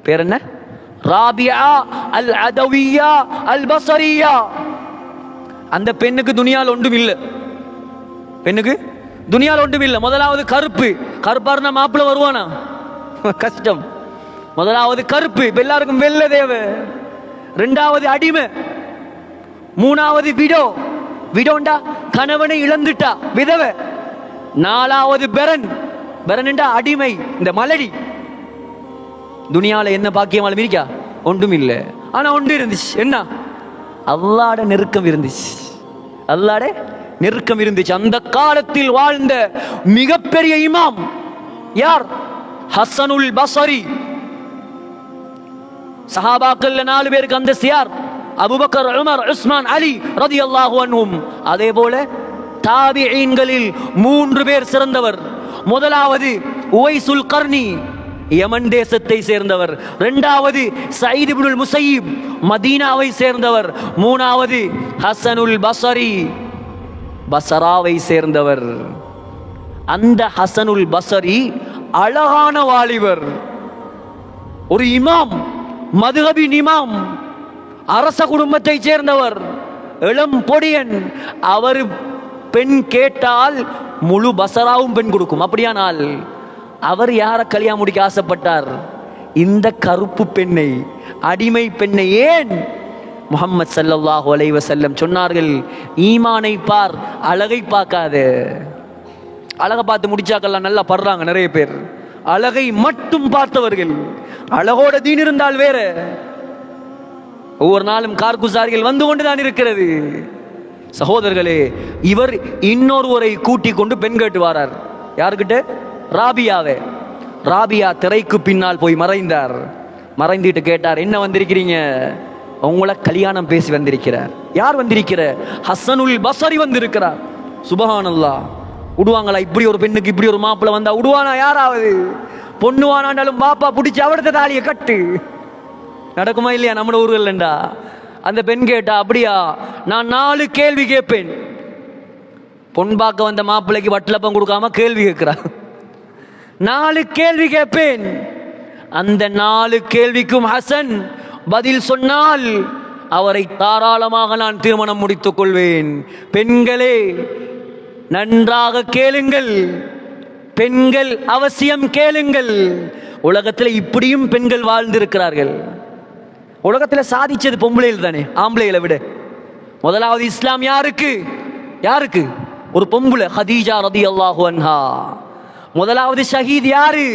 பேர் என்ன? ராபியா அல் அதவியா அல் பஸரியா. அந்த பெண்ணுக்கு துனியால் ஒன்றும் இல்லை. பெண்ணுக்கு துனியால் ஒன்றும் இல்லை. முதலாவது கருப்பு. கருப்பா இருந்தா மாப்பிள்ள வருவானா? கஷ்டம். முதலாவது கருப்பு. எல்லாருக்கும் வெள்ள தேவை. ரெண்டாவது அடிமை. மூணாவது விடோ. விடோண்டா கணவனை இழந்துட்டா விதவை. நாலாவது பெரன். பெரன்டா அடிமை, இந்த மலடி. துனியால என்ன பாக்கியமாலும் இருக்கா? ஒன்றும் இல்லை. ஆனா ஒன்று இருந்துச்சு. என்ன? அல்லாஹ்வுடைய நெருக்கம் இருந்துச்சு. அல்லாஹ்வுடைய நெருக்கம் இருந்துச்சு. அந்த காலத்தில் வாழ்ந்த மிகப்பெரிய இமாம் யார்? ஹசனுல் பஸரி. சஹாபாக்கள்ல 4 பேருக்கு அந்த யார்? அபூபக்கர், உமர், உஸ்மான், அலி ரலியல்லாஹு அன்ஹும். அதே போல தாபிஈன்களில் 3 பேர் சிறந்தவர். முதலாவது உவைசுல் கர்னி, யமன் தேசத்தை சேர்ந்தவர். இரண்டாவது சயீத் இப்னுல் முஸையிப், மதீனாவை சேர்ந்தவர். மூணாவது ஹசனுல் பஸரி, பஸராவை சேர்ந்தவர். அந்த ஹசனுல் பஸரி அழகான வாலிபர், ஒரு இமாம், மதுஹபின் இமாம், அரச குடும்பத்தை சேர்ந்தவர், இளம் பொடியன். அவர் பெண் கேட்டால் முழு பஸராவும் பெண் கொடுக்கும். அப்படியானால் அவர் யாரை கல்யாணம் முடிக்க ஆசைப்பட்டார்? இந்த கருப்பு பெண்ணை, அடிமை பெண்ணை. ஏன்? முஹம்மது ஸல்லல்லாஹு அலைஹி வஸல்லம் சொன்னார்கள், ஈமானை பார், அழகை பார்க்காத. அழகை பார்த்து முடிச்சாக்கெல்லாம் நல்லா படுறாங்க நிறைய பேர். அழகை மட்டும் பார்த்தவர்கள். அழகோட தீன் இருந்தால் வேற. ஒவ்வொரு நாளும் கார்குசாரிகள் வந்து கொண்டுதான் இருக்கிறது. சகோதரர்களே, இவர் இன்னொருவரை கூட்டிக் கொண்டு பெண் கேட்டு வாரார். யாருக்கிட்ட? ராபியாவே. ராபியா திரைக்கு பின்னால் போய் மறைந்தார். மறைந்துட்டு கேட்டார், என்ன வந்திருக்கிறீங்க? உங்களை கல்யாணம் பேசி வந்திருக்கிறார். யார் வந்திருக்கிற? ஹசனுல் பஸரி வந்திருக்கிறார். சுபஹானல்லாஹ். விடுவாங்களா? இப்படி ஒரு பெண்ணுக்கு இப்படி ஒரு மாப்பிள்ளை வந்தா விடுவானா யாராவது? பொண்ணுவானாலும் பாப்பா பிடிச்சி அவடத்த தாலியை கட்டு. நடக்குமா இல்லையா நம்ம ஊர்கள்லண்டா? அந்த பெண் கேட்டா, அப்படியா, நான் 4 கேள்வி கேட்பேன். பொன் பார்க்க வந்த மாப்பிள்ளைக்கு வட்டலப்பம் கொடுக்காம கேள்வி கேட்கிறா. 4 கேள்வி கேட்பேன். அந்த 4 கேள்விக்கும் ஹசன் பதில் சொன்னால் அவரை தாராளமாக நான் திருமணம் முடித்துக் கொள்வேன். பெண்களே நன்றாக கேளுங்கள், பெண்கள் அவசியம் கேளுங்கள். உலகத்தில் இப்படியும் பெண்கள் வாழ்ந்திருக்கிறார்கள். உலகத்தில் சாதிச்சது பொம்பளைகள் தானே, ஆம்பளைகளை விட. முதலாவது இஸ்லாம் யாருக்கு? யாருக்கு? ஒரு பொம்பளை, ஹதீஜா ரலியல்லாஹு அன்ஹா. முதலாவது ஷஹீத் யாரு?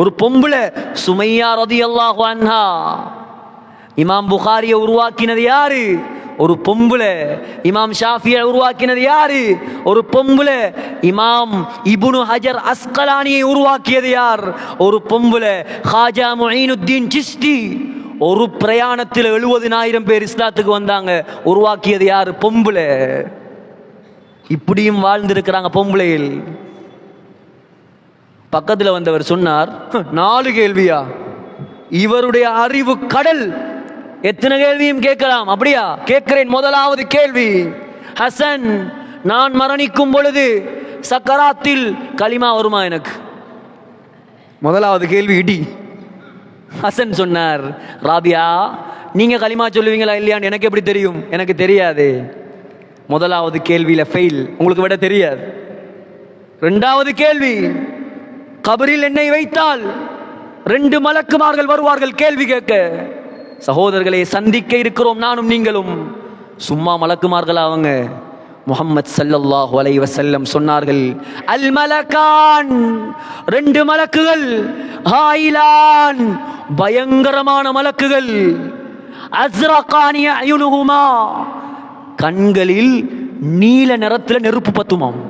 ஒரு பொம்பளை, சுமையா ரலியல்லாஹு அன்ஹா. இமாம் புகாரியை உருவாக்கினது யாரு? ஒரு பொம்பளை. இமாம் ஷாஃபியை உருவாக்கினது யாரு? ஒரு பொம்பளை. இமாம் இப்னு ஹஜர் அஸ்கலானியை உருவாக்கியது யார்? ஒரு பொம்பளை. ஹாஜா முஈனுத்தீன் சிஸ்தி ஒரு பிரயாணத்தில் 70,000 பேர் இஸ்லாத்துக்கு வந்தாங்க. உருவாக்கியது யார்? பொம்பளை. இப்படியும் வாழ்ந்திருக்கிறாங்க பொம்பளையில். பக்கத்தில் வந்தவர் சொன்னார், 4 கேள்வியா? இவருடைய அறிவு கடல், எத்தனை கேள்வியும் கேட்கலாம். அப்படியா? கேட்கிறேன். முதலாவது கேள்வி, ஹசன், நான் மரணிக்கும் பொழுது சக்கராத்தில் களிமா வருமா எனக்கு? முதலாவது கேள்வி இடி. ஹசன் சொன்னார், ராபியா, நீங்க களிமா சொல்லுவீங்களா இல்லையான்னு எனக்கு எப்படி தெரியும்? எனக்கு தெரியாது. முதலாவது கேள்வியில ஃபெயில், உங்களுக்கு விட தெரியாது. இரண்டாவது கேள்வி, கபரில் என்னை வைத்தால் 2 மலக்குமார்கள் வருவார்கள் கேள்வி கேட்க. சகோதரர்களை சந்திக்க இருக்கிறோம் நானும் நீங்களும். சும்மா மலக்குமார்கள் அவங்க. முஹம்மது ஸல்லல்லாஹு அலைஹி வஸல்லம் சொன்னார்கள், அல் மலகான், 2 மலக்குகள், ஹாயிலான், பயங்கரமான மலக்குகள், அஸ்ரகானி அயுனுஹுமா, கண்களில் நீல நிறத்தில் நெருப்பு பத்துமாம்.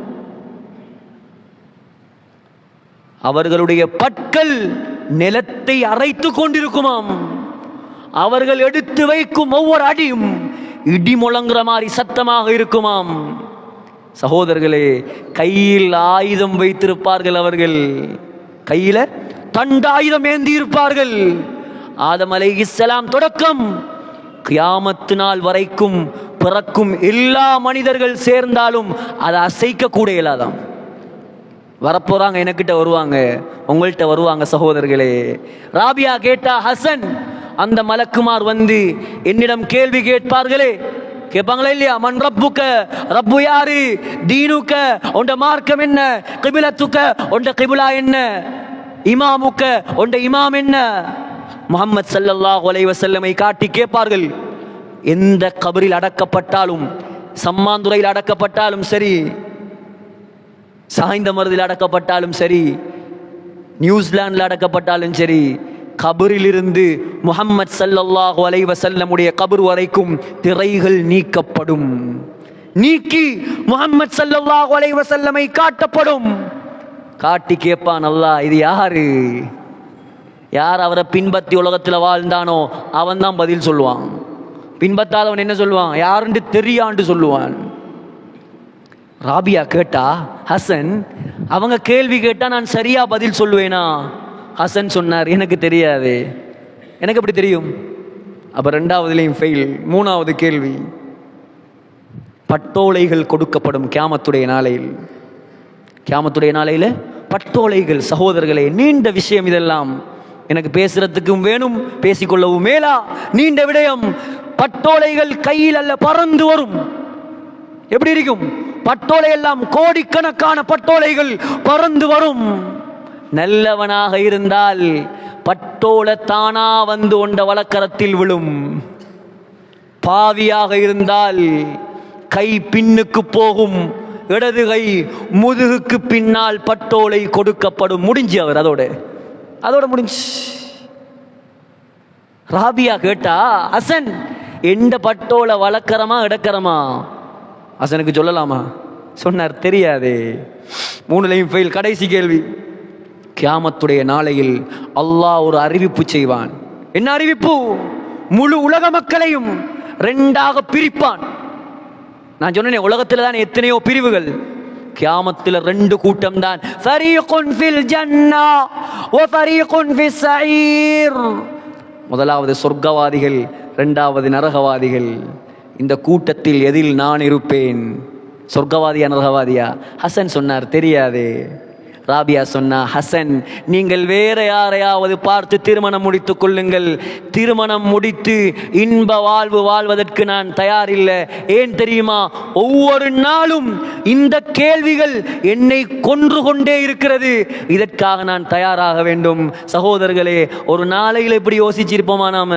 அவர்களுடைய பற்கள் நிலத்தை அரைத்து கொண்டிருக்குமாம். அவர்கள் எடுத்து வைக்கும் ஒவ்வொரு அடியும் இடி முழங்குற மாதிரி சத்தமாக இருக்குமாம். சகோதரர்களே, கையில் ஆயுதம் வைத்திருப்பார்கள். அவர்கள் கையில தண்டாயுதம் ஏந்தி இருப்பார்கள். ஆதம் அலைஹிஸ்ஸலாம் தொடக்கம் கியாமத்து நாள் வரைக்கும் பிறக்கும் எல்லா மனிதர்கள் சேர்ந்தாலும் அதை அசைக்க கூட இயலாதாம். வரப்போறாங்க, எனக்கிட்ட வருவாங்க, உங்கள்கிட்ட வருவாங்க சகோதரர்களே. ராபியா கேட்டா, ஹசன் அந்த மலக்குமார் வந்து என்னிடம் கேள்வி கேட்பார்களே, கேட்பாங்களா இல்லையா? மன் ரப்புக்க, ரப்பு யாரு? தீனுக்க, உண்ட மார்க்கம் என்ன? கிபிலத்துக்க, உண்ட கிபிலா என்ன? இமாமுக்க, உண்ட இமாம் என்ன? முஹம்மது ஸல்லல்லாஹு அலைஹி வஸல்லமை காட்டி கேட்பார்கள். எந்த கபரில் அடக்கப்பட்டாலும், சம்மாந்துறையில் அடக்கப்பட்டாலும் சரி, சாய்ந்த மருதில் அடக்கப்பட்டாலும் சரி, நியூசிலாண்டில் அடக்கப்பட்டாலும் சரி, கபரிலிருந்து முஹம்மது ஸல்லல்லாஹு அலைஹி வஸல்லமுடைய கபர் வரைக்கும் திரைகள் நீக்கப்படும். நீக்கி முஹம்மது ஸல்லல்லாஹு அலைஹி வஸல்லமை காட்டப்படும். காட்டி கேட்பான் அல்லாஹ், இது யாரு? யார் அவரை பின்பற்றி உலகத்தில் வாழ்ந்தானோ அவன் தான் பதில் சொல்லுவான். பின்பற்றாதவன் என்ன சொல்லுவான்? யாருன்னு தெரியாண்டு சொல்லுவான். ராபியா கேட்டா, ஹசன் அவங்க கேள்வி கேட்டா நான் சரியா பதில் சொல்லுவேனா? ஹசன் சொன்னார், எனக்கு தெரியாது. எனக்கு எப்படி தெரியும்? அப்ப ரெண்டாவதுலையும் ஃபெயில். மூணாவது கேள்வி, பட்டோலைகள் கொடுக்கப்படும் கியாமத்துடைய நாளையில். கியாமத்துடைய நாளையில பட்டோலைகள். சகோதரர்களே, நீண்ட விஷயம் இதெல்லாம், எனக்கு பேசுறதுக்கும் வேணும், பேசிக்கொள்ளவும் மேலா. நீண்ட விடயம். பட்டோலைகள் கையில் அல்ல, பறந்து வரும். எப்படி இருக்கும்? பட்டோலை எல்லாம் கோடிக்கணக்கான பட்டோலைகள் பறந்து வரும். நல்லவனாக இருந்தால் பட்டோலை தானா வந்து கொண்ட வழக்கரத்தில் விழும். பாவியாக இருந்தால் கை பின்னுக்கு போகும், இடது கை முதுகுக்கு பின்னால் பட்டோலை கொடுக்கப்படும். முடிஞ்சு அவர் அதோட முடிஞ்சு. ராபியா கேட்டா, ஹசன் எந்த பட்டோலை வளர்க்கறமா இடக்கறமா? ஹசனுக்கு சொல்லலாமா? சொன்னார், தெரியாது. மூணுலையும் ஃபெயில். கடைசி கேள்வி, கியாமத்துடைய நாளையில் அல்லாஹ் ஒரு அறிவிப்பு செய்வான். என்ன அறிவிப்பு? முழு உலக மக்களையும் ரெண்டாக பிரிப்பான். நான் சொன்னேன், உலகத்தில் தான் எத்தனையோ பிரிவுகள். கியாமத்தில் ரெண்டு கூட்டம் தான். ஃபரீகுன் ஃபில் ஜன்னா வ ஃபரீகுன் ஃபிஸ் ஸஈர். முதலாவது சொர்க்கவாதிகள், இரண்டாவது நரகவாதிகள். இந்த கூட்டத்தில் எதில் நான் இருப்பேன்? சொர்க்கவாதியா நரகவாதியா? ஹசன் சொன்னார், தெரியாது. ராபியா சொன்னா, ஹசன் நீங்கள் வேற யாரையாவது பார்த்து திருமணம் முடித்துக் கொள்ளுங்கள். திருமணம் முடித்து இன்ப வாழ்வு வாழ்வதற்கு நான் தயாரில்லை. ஏன் தெரியுமா? ஒவ்வொரு நாளும் இந்த கேள்விகள் என்னை கொன்று கொண்டே இருக்கிறது. இதற்காக நான் தயாராக வேண்டும். சகோதரர்களே, ஒரு நாளையில் எப்படி யோசிச்சிருப்போமா நாம?